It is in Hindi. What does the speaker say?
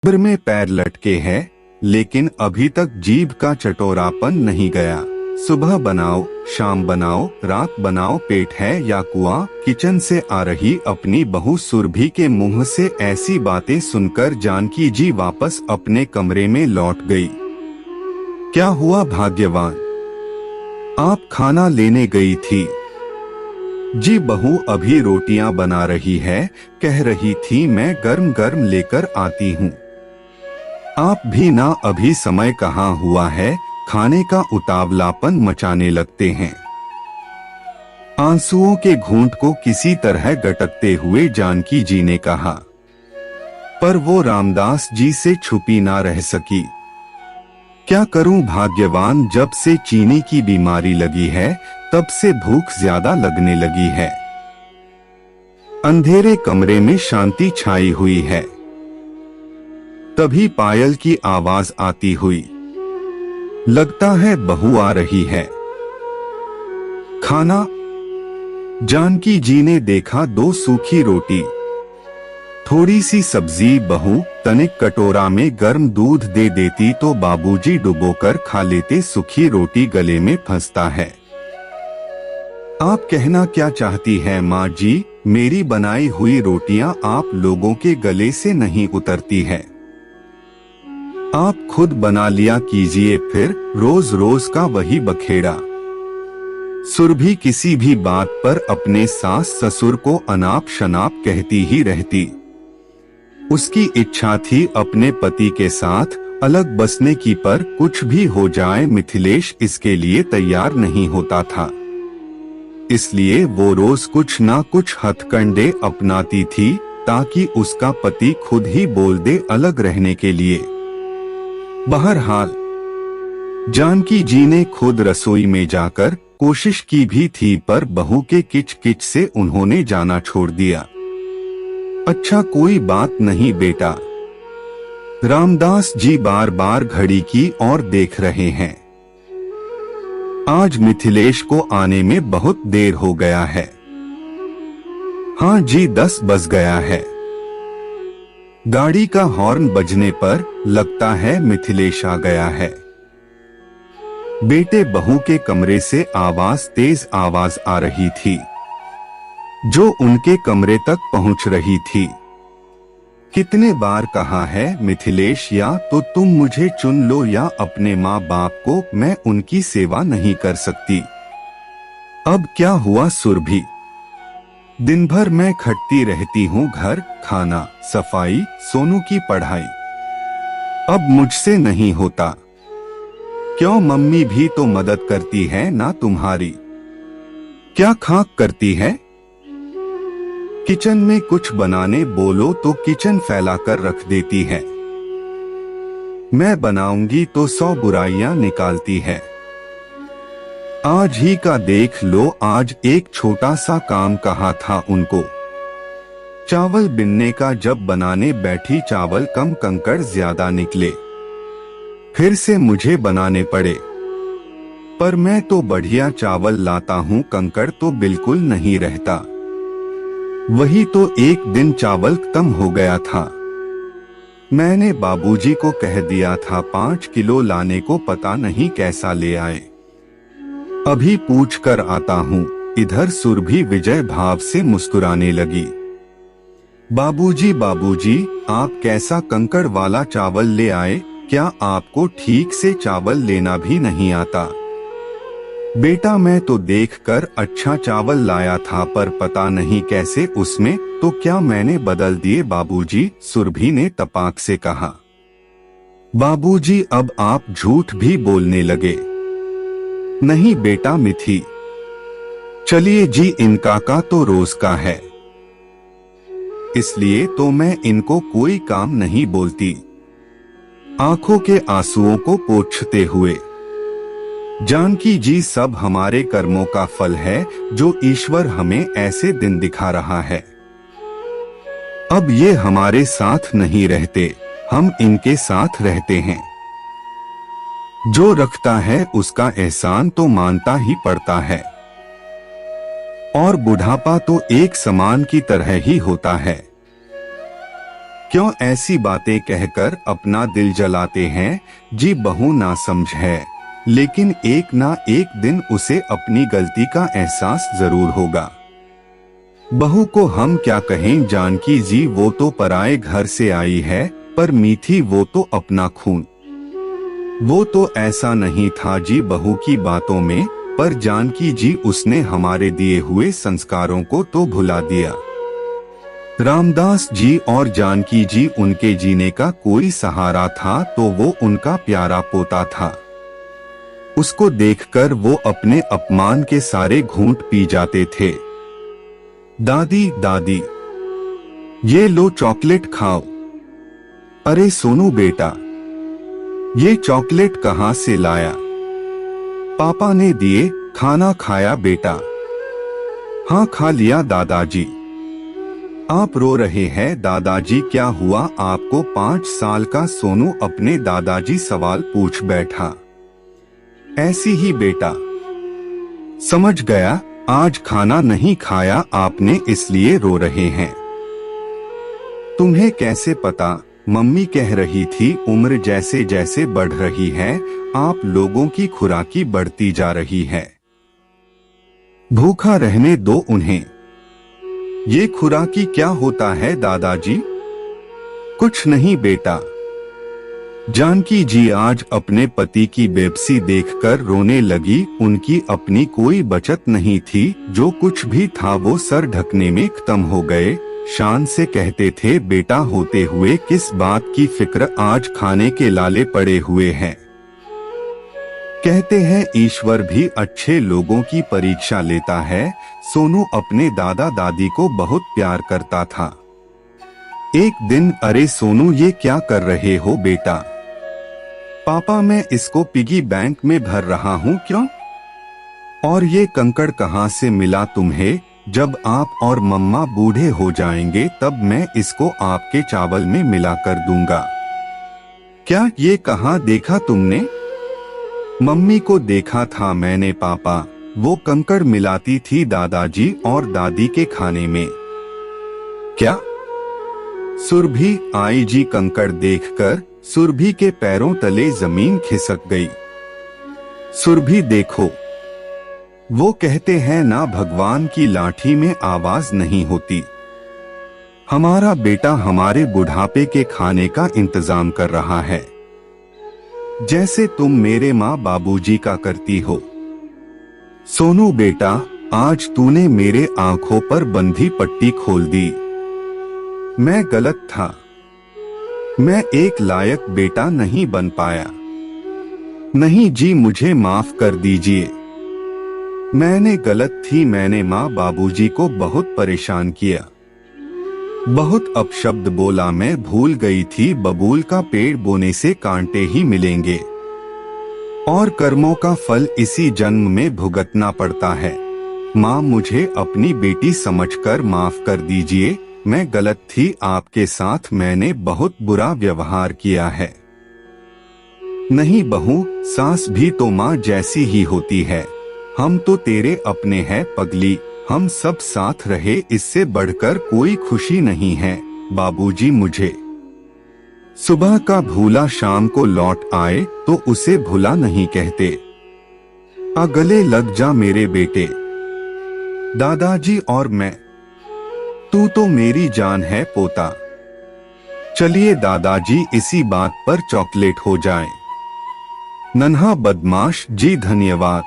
सिर में पैर लटके हैं, लेकिन अभी तक जीभ का चटोरापन नहीं गया। सुबह बनाओ, शाम बनाओ, रात बनाओ, पेट है या कुआं। किचन से आ रही अपनी बहू सुरभि के मुंह से ऐसी बातें सुनकर जानकी जी वापस अपने कमरे में लौट गई। क्या हुआ भाग्यवान, आप खाना लेने गई थी? जी बहू अभी रोटियां बना रही है, कह रही थी मैं गर्म गर्म लेकर आती हूँ। आप भी ना, अभी समय कहाँ हुआ है, खाने का उतावलापन मचाने लगते हैं। आंसुओं के घूंट को किसी तरह गटकते हुए जानकी जी ने कहा, पर वो रामदास जी से छुपी ना रह सकी। क्या करूं भाग्यवान, जब से चीनी की बीमारी लगी है तब से भूख ज्यादा लगने लगी है। अंधेरे कमरे में शांति छाई हुई है। तभी पायल की आवाज आती हुई, लगता है बहू आ रही है। खाना? जानकी जी ने देखा 2 सूखी रोटी, थोड़ी सी सब्जी। बहू तनिक कटोरा में गर्म दूध दे देती तो बाबूजी डुबोकर खा लेते, सूखी रोटी गले में फंसता है। आप कहना क्या चाहती हैं माँ जी, मेरी बनाई हुई रोटियां आप लोगों के गले से नहीं उतरती है। आप खुद बना लिया कीजिए, फिर रोज रोज का वही बखेड़ा। सुरभि किसी भी बात पर अपने सास ससुर को अनाप शनाप कहती ही रहती। उसकी इच्छा थी अपने पति के साथ अलग बसने की, पर कुछ भी हो जाए मिथिलेश इसके लिए तैयार नहीं होता था। इसलिए वो रोज कुछ ना कुछ हथकंडे अपनाती थी ताकि उसका पति खुद ही बोल दे अलग रहने के लिए। बहरहाल जानकी जी ने खुद रसोई में जाकर कोशिश की भी थी, पर बहू के किच किच से उन्होंने जाना छोड़ दिया। अच्छा कोई बात नहीं बेटा, रामदास जी बार बार घड़ी की ओर देख रहे हैं। आज मिथिलेश को आने में बहुत देर हो गया है। हाँ जी 10 बज गया है। गाड़ी का हॉर्न बजने पर लगता है मिथिलेश आ गया है। बेटे बहू के कमरे से तेज आवाज आ रही थी, जो उनके कमरे तक पहुंच रही थी। कितने बार कहा है मिथिलेश, या तो तुम मुझे चुन लो या अपने माँ बाप को, मैं उनकी सेवा नहीं कर सकती। अब क्या हुआ सुरभि, दिन भर मैं खटती रहती हूँ, घर, खाना, सफाई, सोनू की पढ़ाई, अब मुझसे नहीं होता। क्यों, मम्मी भी तो मदद करती है ना तुम्हारी? क्या खाक करती है? किचन में कुछ बनाने बोलो तो किचन फैलाकर रख देती है। मैं बनाऊंगी तो 100 बुराइयां निकालती है। आज ही का देख लो, आज एक छोटा सा काम कहा था उनको, चावल बिनने का, जब बनाने बैठी चावल कम कंकड़ ज्यादा निकले, फिर से मुझे बनाने पड़े। पर मैं तो बढ़िया चावल लाता हूँ, कंकड़ तो बिल्कुल नहीं रहता। वही तो एक दिन चावल कम हो गया था। मैंने बाबूजी को कह दिया था 5 किलो लाने को, पता नहीं कैसा ले आए। अभी पूछ कर आता हूँ। इधर सुरभि विजय भाव से मुस्कुराने लगी। बाबूजी बाबूजी, आप कैसा कंकड़ वाला चावल ले आए, क्या आपको ठीक से चावल लेना भी नहीं आता? बेटा मैं तो देखकर अच्छा चावल लाया था, पर पता नहीं कैसे उसमें तो क्या मैंने बदल दिए बाबूजी, सुरभि ने तपाक से कहा। बाबूजी अब आप झूठ भी बोलने लगे। नहीं बेटा मिथि, चलिए जी, इनका का तो रोज का है, इसलिए तो मैं इनको कोई काम नहीं बोलती। आंखों के आंसुओं को पोंछते हुए, जानकी जी सब हमारे कर्मों का फल है, जो ईश्वर हमें ऐसे दिन दिखा रहा है। अब ये हमारे साथ नहीं रहते, हम इनके साथ रहते हैं। जो रखता है उसका एहसान तो मानता ही पड़ता है, और बुढ़ापा तो एक समान की तरह ही होता है। क्यों ऐसी बातें कहकर अपना दिल जलाते हैं? जी बहू ना समझ है, लेकिन एक ना एक दिन उसे अपनी गलती का एहसास जरूर होगा। बहू को हम क्या कहें जानकी जी, वो तो पराए घर से आई है, पर मीठी वो तो अपना खून। वो तो ऐसा नहीं था जी बहू की बातों में, पर जानकी जी उसने हमारे दिए हुए संस्कारों को तो भुला दिया। रामदास जी और जानकी जी उनके जीने का कोई सहारा था, तो वो उनका प्यारा पोता था। उसको देखकर वो अपने अपमान के सारे घूंट पी जाते थे। दादी दादी, ये लो चॉकलेट खाओ। अरे सोनू बेटा, ये चॉकलेट कहाँ से लाया? पापा ने दिए। खाना खाया बेटा? हाँ खा लिया दादाजी। आप रो रहे हैं दादाजी, क्या हुआ आपको? 5 साल का सोनू अपने दादाजी सवाल पूछ बैठा। ऐसी ही बेटा। समझ गया, आज खाना नहीं खाया आपने इसलिए रो रहे हैं। तुम्हें कैसे पता? मम्मी कह रही थी उम्र जैसे जैसे बढ़ रही है, आप लोगों की खुराकी बढ़ती जा रही है। भूखा रहने दो उन्हें। ये खुराकी क्या होता है दादाजी? कुछ नहीं बेटा। जानकी जी आज अपने पति की बेबसी देखकर रोने लगी। उनकी अपनी कोई बचत नहीं थी, जो कुछ भी था वो सर ढकने में खत्म हो गए। शान से कहते थे, बेटा होते हुए किस बात की फिक्र, आज खाने के लाले पड़े हुए हैं। कहते हैं ईश्वर भी अच्छे लोगों की परीक्षा लेता है। सोनू अपने दादा दादी को बहुत प्यार करता था। एक दिन, अरे सोनू ये क्या कर रहे हो बेटा? पापा मैं इसको पिगी बैंक में भर रहा हूँ। क्यों? और ये कंकड़ कहाँ से मिला तुम्हें? जब आप और मम्मा बूढ़े हो जाएंगे तब मैं इसको आपके चावल में मिला कर दूंगा। क्या ये कहाँ देखा तुमने? मम्मी को देखा था मैंने पापा, वो कंकड़ मिलाती थी दादाजी और दादी के खाने में। क्या? सुरभि आई जी कंकड़ देखकर सुरभि के पैरों तले जमीन खिसक गई। सुरभि देखो, वो कहते हैं ना भगवान की लाठी में आवाज नहीं होती। हमारा बेटा हमारे बुढ़ापे के खाने का इंतजाम कर रहा है, जैसे तुम मेरे माँ बाबूजी का करती हो। सोनू बेटा, आज तूने मेरे आंखों पर बंधी पट्टी खोल दी। मैं गलत था, मैं एक लायक बेटा नहीं बन पाया। नहीं जी, मुझे माफ कर दीजिए। मैंने गलत थी, मैंने माँ बाबूजी को बहुत परेशान किया, बहुत अपशब्द बोला। मैं भूल गई थी बबूल का पेड़ बोने से कांटे ही मिलेंगे और कर्मों का फल इसी जन्म में भुगतना पड़ता है। माँ मुझे अपनी बेटी समझकर माफ कर दीजिए, मैं गलत थी आपके साथ, मैंने बहुत बुरा व्यवहार किया है। नहीं बहू, सास भी तो माँ जैसी ही होती है। हम तो तेरे अपने हैं पगली, हम सब साथ रहे इससे बढ़कर कोई खुशी नहीं है। बाबूजी मुझे सुबह का भूला शाम को लौट आए तो उसे भूला नहीं कहते। आ गले लग जा मेरे बेटे। दादाजी और मैं, तू तो मेरी जान है पोता। चलिए दादाजी, इसी बात पर चॉकलेट हो जाए। नन्हा बदमाश जी धन्यवाद।